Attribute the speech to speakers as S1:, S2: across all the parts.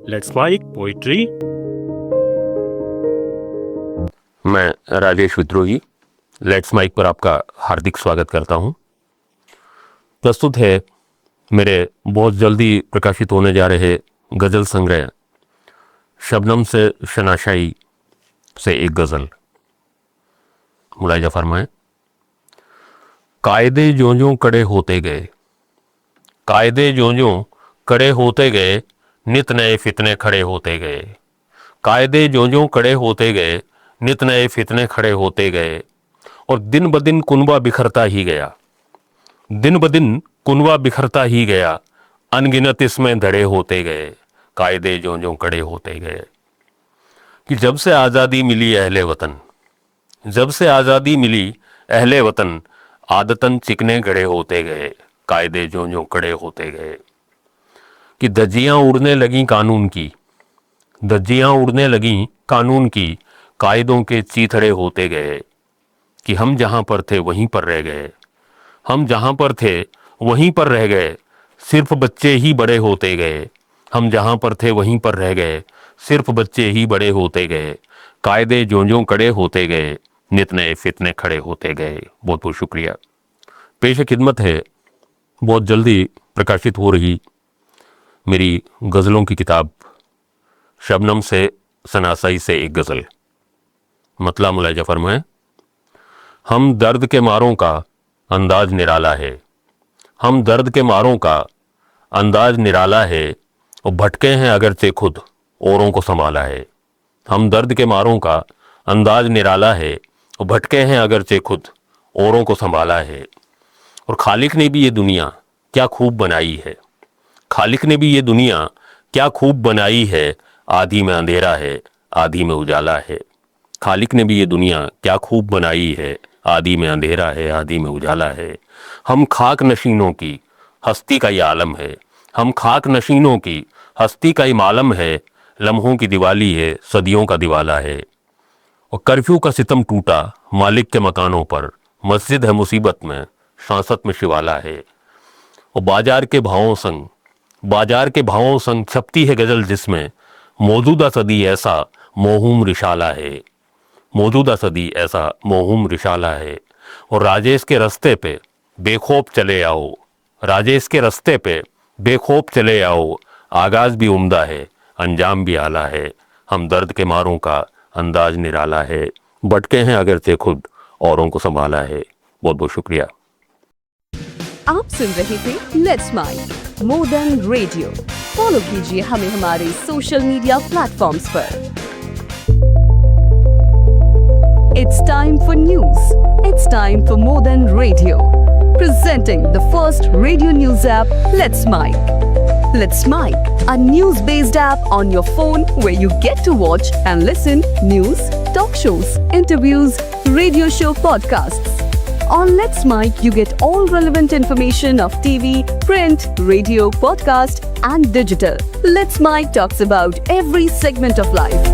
S1: Let's mic poetry.
S2: मैं राजेश विद्रोही let's mic पर आपका हार्दिक स्वागत करता हूं। प्रस्तुत है मेरे बहुत जल्दी प्रकाशित होने जा रहे गज़ल संग्रह शबनम से शनाशाई से एक गज़ल। मुलाहिजा फरमाएं। कायदे ज्यों ज्यों कड़े होते गए, कायदे ज्यों ज्यों कड़े होते गए, नित नए फितने खड़े होते गए। कायदे ज्यों ज्यों कड़े होते गए, नित नए फितने खड़े होते गए। और दिन ब दिन कुनबा बिखरता ही गया, दिन ब दिन कुनबा बिखरता ही गया। अनगिनत इसमें धड़े होते गए, कायदे ज्यों ज्यों कड़े होते गए। कि जब से आज़ादी मिली अहले वतन, जब से आज़ादी मिली अहले वतन, आदतन चिकने गड़े होते गए, कायदे ज्यों ज्यों कड़े होते गए। कि धज्जियां उड़ने लगी कानून की, धज्जियां उड़ने लगी कानून की, कायदों के चीथड़े होते गए। कि हम जहां पर थे वहीं पर रह गए, हम जहां पर थे वहीं पर रह गए, सिर्फ बच्चे ही बड़े होते गए। हम जहां पर थे वहीं पर रह गए, सिर्फ बच्चे ही बड़े होते गए। कायदे ज्यों ज्यों कड़े होते गए, नित नए फितने खड़े होते गए। बहुत बहुत शुक्रिया। पेश खिदमत है बहुत जल्दी प्रकाशित हो रही मेरी गज़लों की किताब शबनम से शनाशाई से एक गज़ल। मतला मुलाहिजा फरमाएं। हम दर्द के मारों का अंदाज निराला है, हम दर्द के मारों का अंदाज निराला है। और भटके हैं अगरचे खुद औरों को संभाला है। हम दर्द के मारों का अंदाज निराला है, और भटके हैं अगरचे खुद औरों को संभाला है। और खालिक ने भी ये दुनिया क्या खूब बनाई है, खालिक ने भी ये दुनिया क्या खूब बनाई है। आधी में अंधेरा है, आधी में उजाला है। खालिक ने भी ये दुनिया क्या खूब बनाई है, आधी में अंधेरा है, आधी में उजाला है। हम खाक नशीनों की हस्ती का ये आलम है, हम खाक नशीनों की हस्ती का ये मालम है। लम्हों की दिवाली है, सदियों का दिवाला है। और कर्फ्यू का सितम टूटा मालिक के मकानों पर, मस्जिद है मुसीबत में, सांसत में शिवाला है। और बाजार के भावों संग, बाजार के भावों संग छपती है गज़ल जिसमें मौजूदा सदी ऐसा मोहूम रिशाला है, मौजूदा सदी ऐसा मोहूम रिशाला है। और राजेश के रास्ते पे बेखौफ चले आओ, राजेश के रास्ते पे बेखौफ चले आओ। आगाज़ भी उम्दा है, अंजाम भी आला है। हम दर्द के मारों का अंदाज निराला है, भटके हैं अगरचे खुद औरों को संभाला है। बहुत बहुत शुक्रिया।
S3: आप सुन रहे थे let's mic more than radio. Follow कीजिए हमें हमारे सोशल मीडिया प्लेटफॉर्म्स पर। It's time for news. It's time for more than radio. Presenting the first radio news app, Let's Mic. Let's Mic, a news-based app on your phone where you get to watch and listen news, talk shows, interviews, radio show podcasts. On Let's Mic, you get all relevant information of TV, print, radio, podcast, and digital. Let's Mic talks about every segment of life.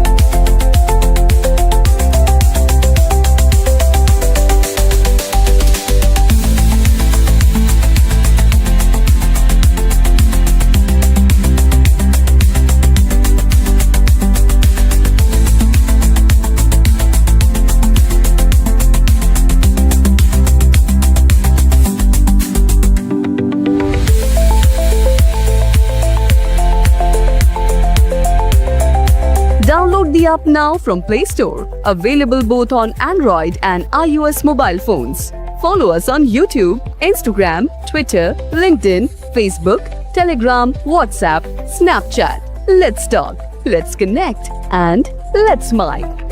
S3: Download the app now from Play Store. Available both on Android and iOS mobile phones. Follow us on YouTube, Instagram, Twitter, LinkedIn, Facebook, Telegram, WhatsApp, Snapchat. Let's talk, let's connect, and let's mic.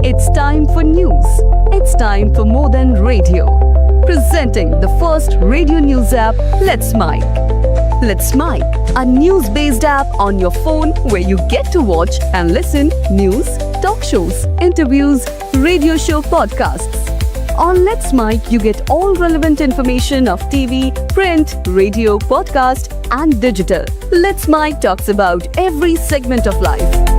S3: It's time for news. It's time for more than radio. Presenting the first radio news app, Let's Mic. Let's Mic, a news-based app on your phone where you get to watch and listen news, talk shows, interviews, radio show podcasts. On Let's Mic, you get all relevant information of TV, print, radio, podcast, and digital. Let's Mic talks about every segment of life.